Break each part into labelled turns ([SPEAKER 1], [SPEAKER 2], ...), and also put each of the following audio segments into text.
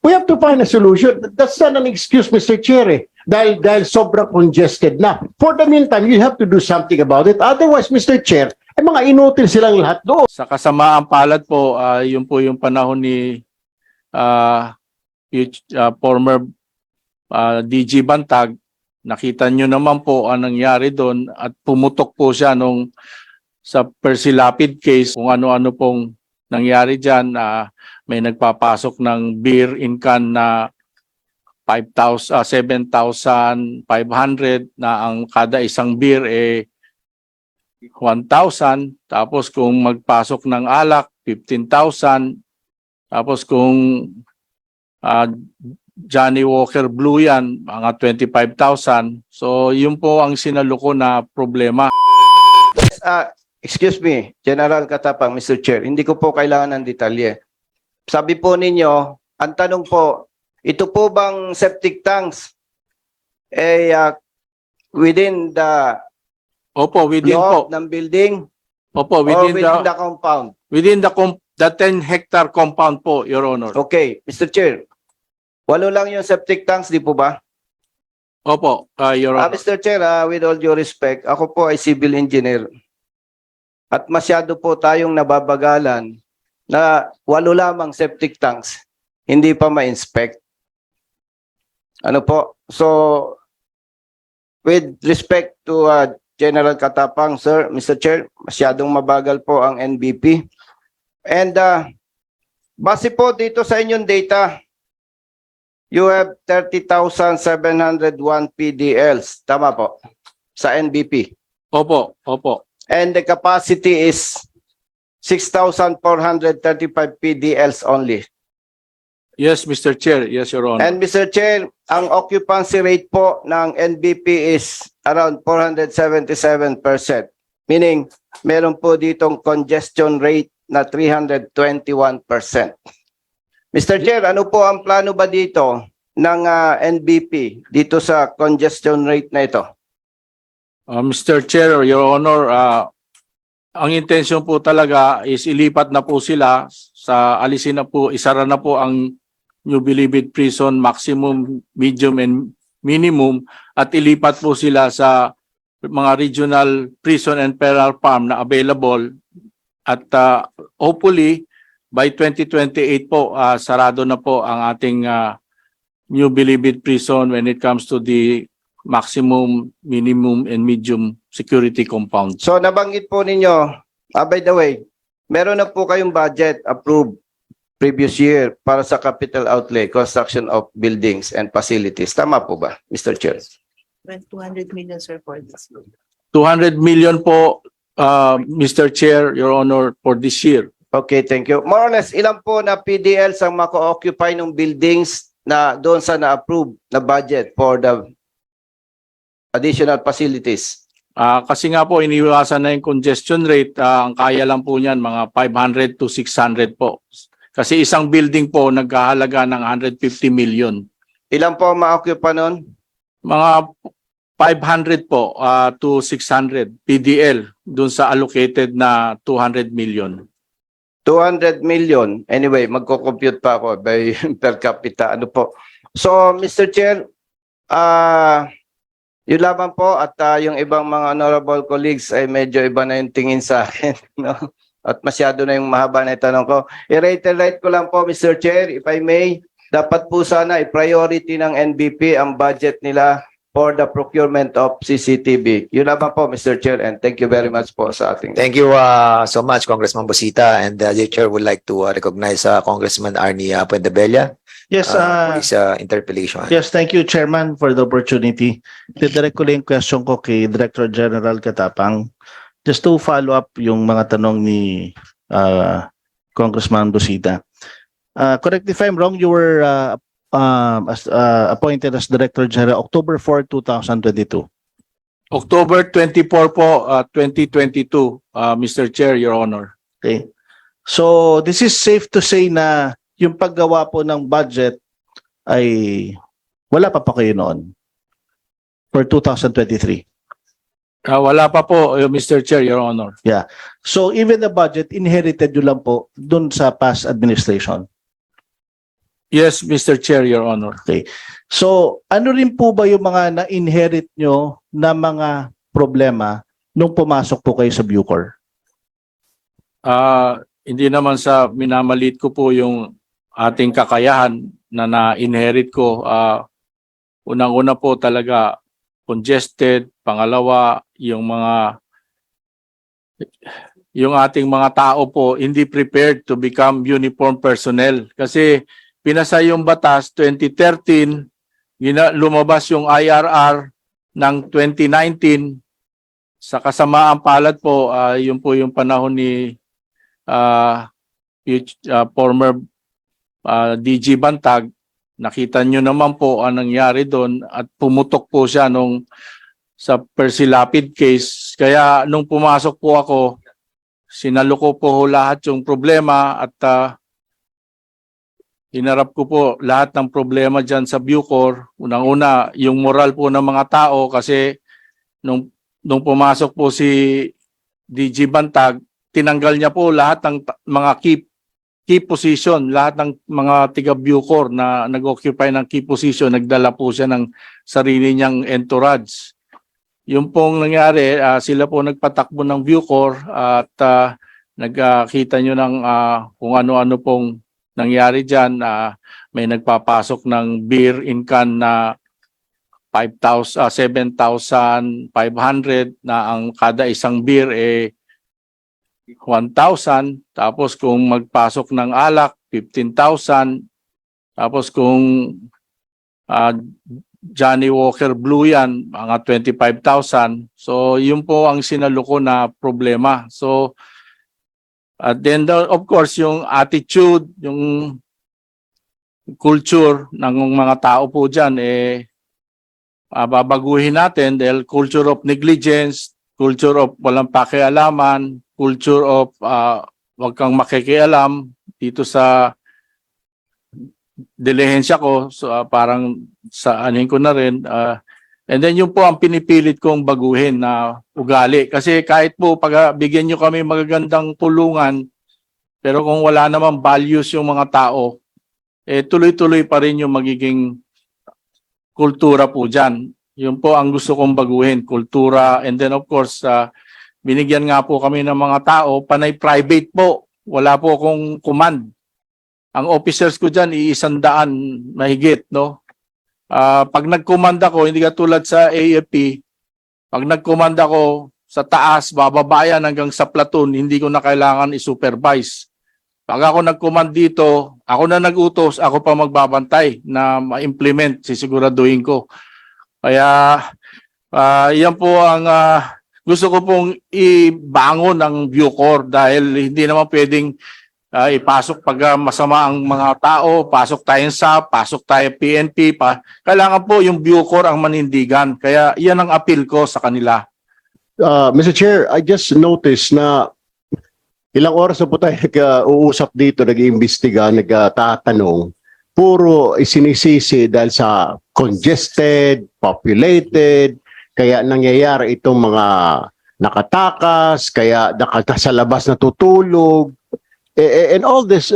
[SPEAKER 1] We have to find a solution. That's not an excuse, Mr. Chair. Dahil sobrang congested na. For the meantime, you have to do something about it. Otherwise, Mr. Chair, mga inutil silang lahat doon.
[SPEAKER 2] Sa kasamaang palad po, yun po yung panahon ni former DG Bantag. Nakita nyo naman po ang nangyari doon at pumutok po siya sa Persilapid case kung ano-ano pong nangyari dyan. May nagpapasok ng beer in can na 7,500 na ang kada isang beer 1,000. Tapos kung magpasok ng alak, 15,000. Tapos kung Johnny Walker Blue yan, mga 25,000. So yun po ang sinaluko na problema.
[SPEAKER 3] Excuse me, General Katapang, Mr. Chair, hindi ko po kailangan ng detalye. Sabi po ninyo, ang tanong po, ito po bang septic tanks within the
[SPEAKER 2] Opo, within po.
[SPEAKER 3] law ng building
[SPEAKER 2] Opo,
[SPEAKER 3] or
[SPEAKER 2] within
[SPEAKER 3] within the compound?
[SPEAKER 2] within the 10-hectare compound po, Your Honor.
[SPEAKER 3] Okay, Mr. Chair, 8 lang yung septic tanks, di po ba?
[SPEAKER 2] Opo, Your Honor.
[SPEAKER 3] Mr. Chair, with all due respect, ako po ay civil engineer. At masyado po tayong nababagalan na 8 lamang septic tanks, hindi pa ma-inspect. Ano po? So, with respect to General Katapang, sir, Mr. Chair, masyadong mabagal po ang NBP. And base po dito sa inyong data, you have 30,701 PDLs. Tama po? Sa NBP.
[SPEAKER 2] Opo, opo.
[SPEAKER 3] And the capacity is 6,435 PDLs only.
[SPEAKER 2] Yes, Mr. Chair. Yes, Your Honor.
[SPEAKER 3] And Mr. Chair, ang occupancy rate po ng NBP is around 477%. Meaning, meron po ditong congestion rate na 321%. Mr. Chair, ano po ang plano ba dito ng NBP dito sa congestion rate na ito?
[SPEAKER 2] Mr. Chair, Your Honor, ang intention po talaga is ilipat na po sila alisin na po, isara na po ang New Bilibid Prison maximum, medium, and minimum at ilipat po sila sa mga regional prison and penal farm na available at hopefully by 2028 po sarado na po ang ating New Bilibid Prison when it comes to the maximum, minimum, and medium security compound.
[SPEAKER 3] So nabanggit po ninyo, by the way, meron na po kayong budget approved previous year para sa capital outlay, construction of buildings and facilities. Tama po ba, Mr. Chair?
[SPEAKER 4] 200 million, sir, for this year.
[SPEAKER 2] 200 million po, Mr. Chair, Your Honor, for this year.
[SPEAKER 3] Okay, thank you. More or less, ilan po na PDLs ang mako-occupy ng buildings na doon sa na-approve na budget for the additional facilities?
[SPEAKER 2] Kasi nga po, iniwasan na yung congestion rate. Ang kaya lang po niyan, mga 500 to 600 po. Kasi isang building po, nagkahalaga ng 150 million.
[SPEAKER 3] Ilan po ang ma-occupy nun?
[SPEAKER 2] Mga 500 po to 600 PDL dun sa allocated na 200 million.
[SPEAKER 3] 200 million. Anyway, magko-compute pa ako by per capita. Ano po? So, Mr. Chair, yun lamang po at yung ibang mga honorable colleagues ay medyo iba na yung tingin sa akin. No? At masyado na yung mahaba na itanong ko. I-reiterate ko lang po, Mr. Chair, if I may, dapat po sana i-priority ng NBP ang budget nila for the procurement of CCTV. Yun lamang po, Mr. Chair, and thank you very much po sa ating...
[SPEAKER 5] Thank you so much, Congressman Busita, and the Chair would like to recognize Congressman Arnie Puentebella
[SPEAKER 6] Yes,
[SPEAKER 5] for his interpellation.
[SPEAKER 6] yes, thank you, Chairman, for the opportunity. Didirect ko lang yung question ko kay Director General Katapang. Just to follow up yung mga tanong ni Congressman Busita. Correct if I'm wrong, you were appointed as Director General October 4, 2022.
[SPEAKER 2] October 24 po, 2022, Mr. Chair, Your Honor.
[SPEAKER 6] Okay. So, this is safe to say na yung paggawa po ng budget ay wala pa kayo noon for 2023.
[SPEAKER 2] Wala pa po, Mr. Chair, Your Honor.
[SPEAKER 6] So, even the budget, inherited nyo lang po dun sa past administration.
[SPEAKER 2] Yes, Mr. Chair, Your Honor.
[SPEAKER 6] So, ano rin po ba yung mga na-inherit nyo na mga problema nung pumasok po kayo sa Bucor?
[SPEAKER 2] Hindi naman sa minamalit ko po yung ating kakayahan na na-inherit ko. Unang-una po talaga congested, pangalawa yung ating mga tao po hindi prepared to become uniform personnel kasi pinasa yung batas 2013, lumabas yung IRR ng 2019. Sa kasamaang palad po, yun po yung panahon ni former DG Bantag. Nakita nyo naman po ang nangyari doon at pumutok po siya sa Persilapid case. Kaya nung pumasok po ako, sinaluko po lahat yung problema at hinarap ko po lahat ng problema dyan sa Bucor. Unang-una, yung moral po ng mga tao kasi nung pumasok po si DG Bantag, tinanggal niya po lahat ng mga key position, lahat ng mga tiga Bucor na nag-occupy ng key position, nagdala po siya ng sarili niyang entourage. Yung pong nangyari, sila po nagpatakbo ng Bucor at nagkita nyo ng kung ano-ano pong nangyari dyan. May nagpapasok ng beer in can na 7,500 na ang kada isang beer 1,000. Tapos kung magpasok ng alak, 15,000. Tapos kung Johnny Walker Blue yan, mga 25,000. So yun po ang sinaluko na problema. So then of course yung attitude, yung culture ng mga tao po dyan babaguhin natin dahil culture of negligence, culture of walang pakialaman, culture of wag kang makikialam dito sa dilihensya ko. So parang sa anin ko na rin. And then yun po ang pinipilit kong baguhin na ugali. Kasi kahit po pag bigyan nyo kami magagandang tulungan, pero kung wala namang values yung mga tao, tuloy-tuloy pa rin yung magiging kultura po dyan. Yun po ang gusto kong baguhin, kultura. And then of course, binigyan nga po kami ng mga tao, panay private po. Wala po akong command. Ang officers ko dyan, 100 mahigit, no? Pag nag-command ako, hindi katulad sa AFP, pag nag-command ako sa taas, bababayan hanggang sa platoon, hindi ko na kailangan i-supervise. Pag ako nag-command dito, ako na nag-utos, ako pa magbabantay na ma-implement, sisiguraduhin ko. Kaya yan po ang gusto ko pong ibangon ng Bucor dahil hindi naman pwedeng ipasok pag masama ang mga tao, pasok tayo sa, pasok tayo PNP pa. Kailangan po yung Bucor ang manindigan. Kaya yan ang appeal ko sa kanila.
[SPEAKER 1] Mr. Chair, I just noticed na ilang oras na po tayo nag-uusap dito, nag-iimbestiga, nagtatanong, puro isinisisi dahil sa congested, populated, kaya nangyayari itong mga nakatakas, kaya sa labas natutulog, and all these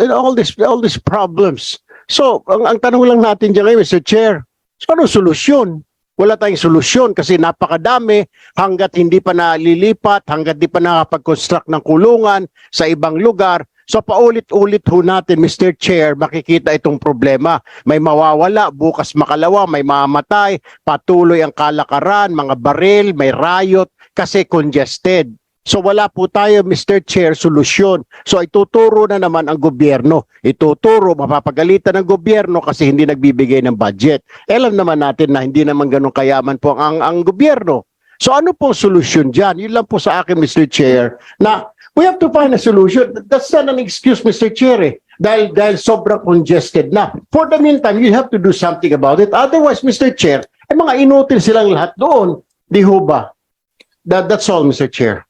[SPEAKER 1] problems. So, ang tanong lang natin diyan ngayon, Mr. Chair, anong solusyon? Wala tayong solusyon kasi napakadami hanggat hindi pa nalilipat, hanggat di pa nakapag-construct ng kulungan sa ibang lugar. So paulit-ulit ho natin, Mr. Chair, makikita itong problema. May mawawala, bukas makalawa, may mamatay, patuloy ang kalakaran, mga baril, may riot kasi congested. So wala po tayo, Mr. Chair, solusyon. So ituturo na naman ang gobyerno. Ituturo, mapapagalitan ng gobyerno kasi hindi nagbibigay ng budget. Alam naman natin na hindi naman ganun kayaman po ang gobyerno. So ano pong solusyon dyan? Yun lang po sa akin, Mr. Chair, na we have to find a solution. That's not an excuse, Mr. Chair, dahil sobrang congested na. For the meantime, you have to do something about it. Otherwise, Mr. Chair, mga inutil silang lahat doon. Di ho ba? That's all, Mr. Chair.